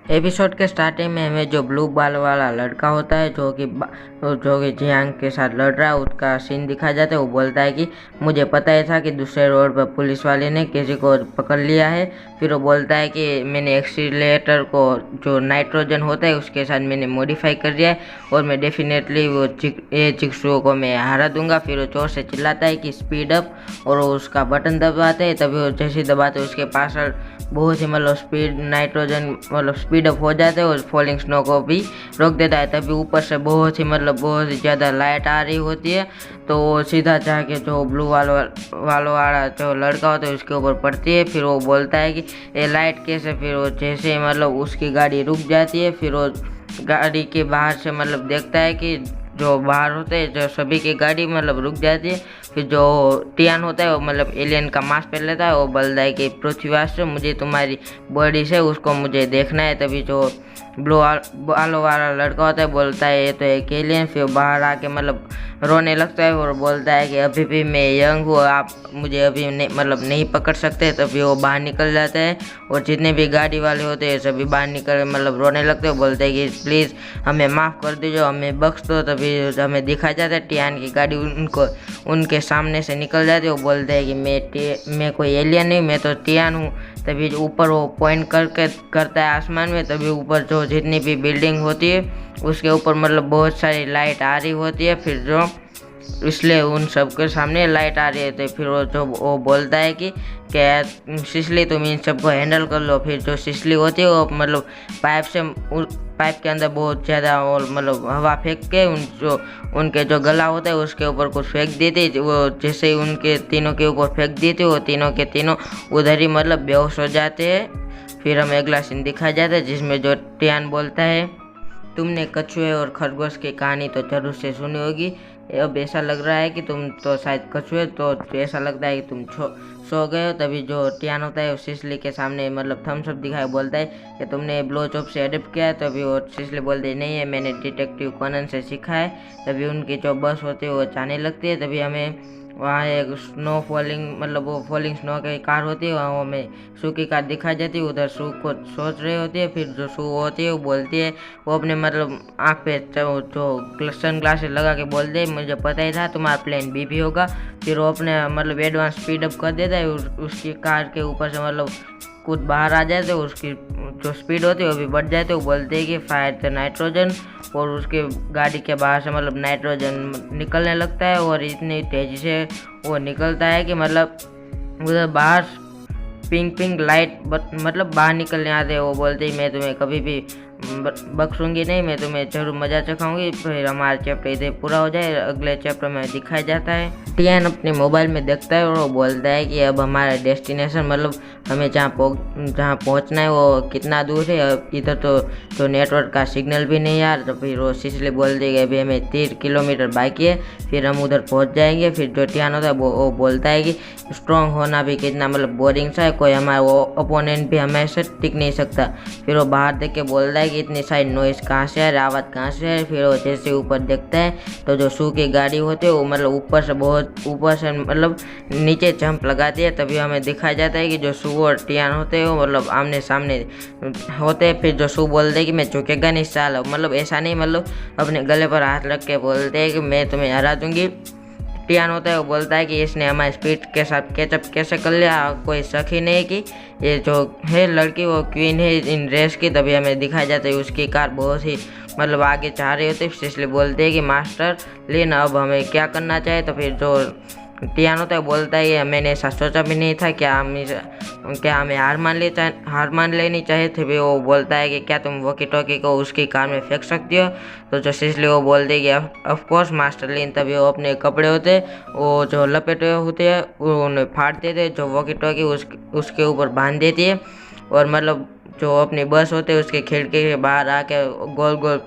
Episode के starting में हमें जो ब्लू बाल वाला लड़का होता है जो कि जियांग के साथ लड़ रहा है उसका सीन दिखाया जाता है। वो बोलता है कि मुझे पता ही था कि दूसरे रोड पर पुलिस वाले ने किसी को पकड़ लिया है। फिर वो बोलता है कि मैंने एक्सीलरेटर को जो नाइट्रोजन होता है उसके साथ मैंने मॉडिफाई कर दिया है और मैं डेफिनेटली वो चिक्सुओ को मैं हरा दूंगा। फिर वो जोर से चिल्लाता है कि स्पीड अप और वो उसका बटन दबाते हैं। तभी वो जैसे दबाते उसके पास बहुत ही स्पीड नाइट्रोजन स्पीड अप हो जाता है और फॉलिंग स्नो को भी रोक देता है। तभी ऊपर से बहुत ही ज़्यादा लाइट आ रही होती है तो वो सीधा जाके जो ब्लू वाला जो लड़का होता है उसके ऊपर पड़ती है। फिर वो बोलता है कि ये लाइट कैसे। फिर वो जैसे उसकी गाड़ी रुक जाती है। फिर वो गाड़ी के बाहर से देखता है कि जो बाहर होते हैं जो सभी की गाड़ी रुक जाती है। फिर जो टियान होता है वो एलियन का मास्क पहन लेता है। वो बोलता है कि पृथ्वीवासी मुझे तुम्हारी बॉडी से उसको मुझे देखना है। तभी जो ब्लू बालों वाला लड़का होता है बोलता है ये तो एक एलियन। फिर बाहर आके रोने लगता है और बोलता है कि अभी भी मैं यंग हूँ, आप मुझे अभी नहीं पकड़ सकते। तभी वो बाहर निकल जाता है और जितने भी गाड़ी वाले होते हैं सभी बाहर निकल रोने लगते हैं। बोलते हैं कि प्लीज़ हमें माफ़ कर दीजिए, हमें बख्श दो। तभी हमें दिखाया जाता है टियान की गाड़ी उनके सामने से निकल जाती है। वो बोलते हैं कि मैं कोई एलियन नहीं, मैं तो टियान हूँ। तभी ऊपर वो पॉइंट करता है आसमान में। तभी ऊपर जो जितनी भी बिल्डिंग होती है उसके ऊपर बहुत सारी लाइट आ रही होती है। फिर जो इसलिए उन सबके सामने लाइट आ रही है। तो फिर वो बोलता है कि क्या सिसली तुम इन सबको हैंडल कर लो। फिर जो सिसली होती है वो पाइप के अंदर बहुत ज़्यादा और हवा फेंक के उनके जो गला होता है उसके ऊपर कुछ फेंक देती है। वो जैसे ही उनके तीनों के ऊपर फेंक देती है वो तीनों के तीनों उधर ही बेहोश हो जाते हैं। फिर हमें अगला सीन दिखाया जाता है जिसमें जो टियान बोलता है तुमने कछुए और खरगोश की कहानी तो जरूर से सुनी होगी। अब ऐसा लग रहा है कि तुम तो शायद कछुए तो ऐसा लगता है कि तुम सो गए हो। तभी जो टियान होता है वो सिसली के सामने थम्स अप दिखाए बोलता है कि तुमने ब्लो चॉप से एडप्ट किया है। तभी वो सिसली बोलती है नहीं है, मैंने डिटेक्टिव कॉनन से सीखा है। तभी उनकी जो बस होती है वो जाने लगती है। तभी हमें वहाँ एक स्नो फॉलिंग वो फॉलिंग स्नो की कार होती है, वहाँ हमें शू की कार दिखाई जाती है। उधर शू को सोच रही होती है। फिर जो शू होती है वो बोलती है, वो अपने आँख पे जो सन ग्लासेस लगा के बोलते है मुझे पता ही था तुम्हारा प्लान बी भी होगा। फिर वो अपने एडवांस स्पीड अप कर देता है। उसकी कार के ऊपर से कुछ बाहर आ जाते हैं, उसकी जो स्पीड होती है वो भी बढ़ जाती है। वो बोलते हैं कि फायर द नाइट्रोजन और उसके गाड़ी के बाहर से नाइट्रोजन निकलने लगता है और इतनी तेज़ी से वो निकलता है कि उधर बाहर पिंक लाइट बाहर निकलने आते हैं। वो बोलते हैं मैं तुम्हें कभी भी बख्शूंगी नहीं, मैं तुम्हें जरूर मजा चखाऊंगी। फिर हमारा चैप्टर इधर पूरा हो जाए। अगले चैप्टर में दिखाया जाता है टियान अपने मोबाइल में देखता है और वो बोलता है कि अब हमारा डेस्टिनेशन हमें जहाँ पहुँचना है वो कितना दूर है। अब इधर तो नेटवर्क का सिग्नल भी नहीं यार। तो फिर वो सिसली बोल देगी अभी हमें 30 किलोमीटर बाकी है, फिर हम उधर पहुँच जाएंगे। फिर जो टियान होता है वो बोलता है कि स्ट्रॉन्ग होना भी कितना बोरिंग सा है, कोई हमारा वो अपोनेंट भी हमेशा टिक नहीं सकता। फिर वो बाहर देख के बोलता है कि इतनी सारी नॉइस कहाँ से है, आवाज़ कहाँ से है। फिर वो जैसे ऊपर देखता है तो जो शू की गाड़ी होती है वो ऊपर से नीचे जंप लगाती है। तभी हमें दिखाया जाता है कि जो शू और टियान होते हैं वो आमने सामने होते हैं। फिर जो शू बोलते हैं कि मैं झुकेगा नहीं साल, ऐसा नहीं अपने गले पर हाथ रख के बोलते हैं कि मैं तुम्हें हरा दूंगी। टियान होता है वो बोलता है कि इसने हमारे स्पीड के साथ कैचअप कैसे कर लिया, कोई शक ही नहीं कि ये जो है लड़की वो क्वीन है इन रेस की। तभी हमें दिखाया जाता है उसकी कार बहुत ही आगे जा रही होती है। इसलिए बोलते हैं कि मास्टर लिन अब हमें क्या करना चाहिए। तो फिर जो टियान होता है बोलता है कि मैंने ऐसा सोचा भी नहीं था, क्या हमें हार मान लेनी चाहिए थी। भी वो बोलता है कि क्या तुम वॉकी टॉकी को उसकी कार में फेंक सकती हो। तो जो सिसली वो बोलते है कि ऑफ कोर्स मास्टर लिन। तभी वो अपने कपड़े होते हैं वो जो लपेटे होते हैं वो उन्हें फाड़ देते हैं, जो वॉकी टॉकी उसके ऊपर बांध देती है और जो अपनी बस होते है उसके खिड़की के बाहर आके गोल गोल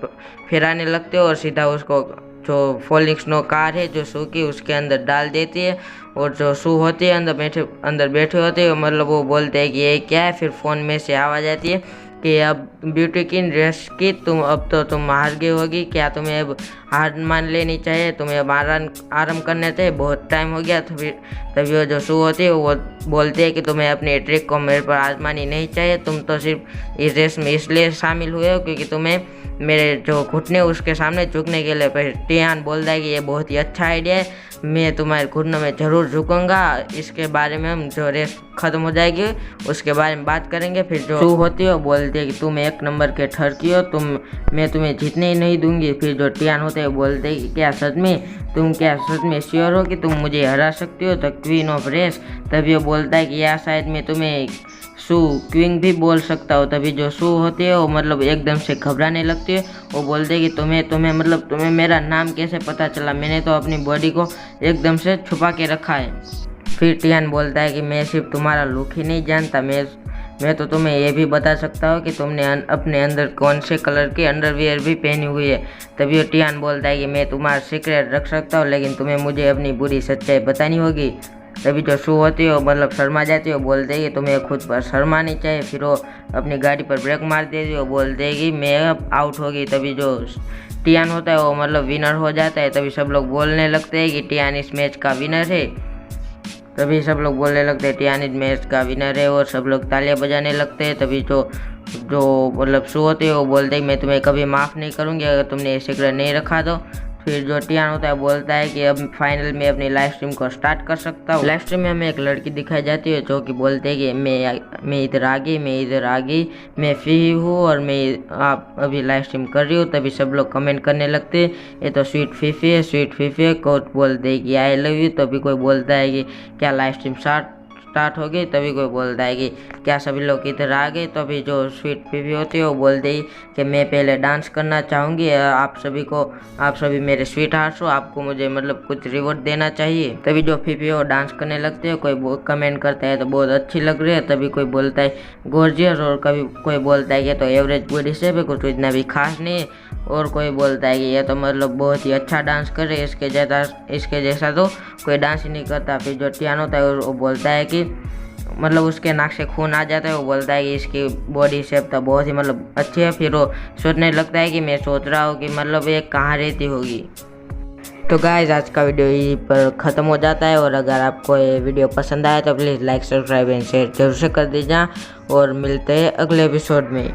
फिराने लगते हैं और सीधा उसको जो फॉलिंग स्नो कार है जो शू की उसके अंदर डाल देती है। और जो शू होती है अंदर बैठे होते हैं वो बोलते हैं कि ये क्या है। फिर फ़ोन में से आवाज़ आती है कि अब ब्यूटी की रेस की तुम हार गई होगी, क्या तुम्हें अब हार मान लेनी चाहिए, तुम्हें अब आराम करना चाहिए, बहुत टाइम हो गया। तभी वो जो शू होती है वो बोलती है कि तुम्हें अपनी ट्रिक को मेरे पर आजमानी नहीं चाहिए, तुम तो सिर्फ इस रेस में इसलिए शामिल हुए हो क्योंकि तुम्हें मेरे जो घुटने उसके सामने झुकने के लिए। फिर टियान बोलता है कि ये बहुत ही अच्छा आइडिया है, मैं तुम्हारे घुटनों में ज़रूर झुकूंगा, इसके बारे में हम जो रेस ख़त्म हो जाएगी उसके बारे में बात करेंगे। फिर जो शू होती है वो बोलती है कि तुम एक नंबर के ठरकी हो, मैं तुम्हें जीतने ही नहीं दूंगी। फिर जो टियान होते हैं बोलते हैं कि क्या सच में श्योर हो कि तुम मुझे हरा सकती हो, द क्वीन ऑफ रेस। तभी वो बोलता है कि या शायद मैं तुम्हें शू क्वीन भी बोल सकता हो। तभी जो शू होती है वो मतलब एकदम से घबराने लगती है, वो बोलते हैं कि तुम्हें मेरा नाम कैसे पता चला, मैंने तो अपनी बॉडी को एकदम से छुपा के रखा है। फिर टियान बोलता है कि मैं सिर्फ तुम्हारा लुक ही नहीं जानता, मैं तो तुम्हें ये भी बता सकता हूँ कि तुमने अपने अंदर कौन से कलर की अंडरवियर भी पहनी हुई है। तभी वो टियान बोलता है कि मैं तुम्हारा सीक्रेट रख सकता हूँ, लेकिन तुम्हें मुझे अपनी बुरी सच्चाई बतानी होगी। तभी जो शू होती है वो मतलब शर्मा जाती है, वो बोलते हैं कि तुम्हें खुद पर शर्म आनी चाहिए। फिर वो अपनी गाड़ी पर ब्रेक मार देती है, वो बोलते हैं कि मैं अब आउट होगी। तभी जो टियान होता है वो मतलब विनर हो जाता है। तभी सब लोग बोलने लगते हैं कि टियान इस मैच का विनर है। तभी सब लोग बोलने लगते हैं टियान इस मैच का विनर है और सब लोग तालियां बजाने लगते हैं। तभी जो मतलब शू होते है वो बोलते हैं मैं तुम्हें कभी माफ़ नहीं करूँगी अगर तुमने ये सीक्रेट नहीं रखा तो। फिर जो टियान होता है बोलता है कि अब फाइनल में अपनी लाइव स्ट्रीम को स्टार्ट कर सकता हूँ। लाइव स्ट्रीम में हमें एक लड़की दिखाई जाती है जो कि बोलते हैं कि मैं इधर आ गई, मैं फ्री हूँ और आप अभी लाइव स्ट्रीम कर रही हूँ। तभी सब लोग कमेंट करने लगते हैं ये तो स्वीट फीफी है। कोई बोलते हैं कि आई लव यू। तभी कोई बोलता है कि क्या लाइव स्ट्रीम स्टार्ट हो गई। तभी कोई बोलता है कि क्या सभी लोग इधर आ गए। तभी जो स्वीट फीफी होती है वो बोलते ही कि मैं पहले डांस करना चाहूँगी, आप सभी मेरे स्वीट हार्ट्स हो, आपको मुझे मतलब कुछ रिवॉर्ड देना चाहिए। तभी जो फीफी है वो डांस करने लगते हैं, कोई कमेंट करता है तो बहुत अच्छी लग रही है। तभी कोई बोलता है गॉर्जियस और कभी कोई बोलता है कि तो एवरेज बॉडी शेप है, कुछ इतना भी खास नहीं है। और कोई बोलता है कि ये तो मतलब बहुत ही अच्छा डांस कर रहे हैं, इसके जैसा तो कोई डांस ही नहीं करता। फिर जो टियान होता है वो बोलता है कि मतलब उसके नाक से खून आ जाता है, वो बोलता है कि इसकी बॉडी शेप तो बहुत ही मतलब अच्छी है। फिर वो सोचने लगता है कि मैं सोच रहा हूँ कि मतलब ये कहाँ रहती होगी। तो गाइस आज का वीडियो यहीं पर ख़त्म हो जाता है और अगर आपको ये वीडियो पसंद आया तो please like subscribe and share जरूर से कर दीजिए और मिलते हैं अगले एपिसोड में।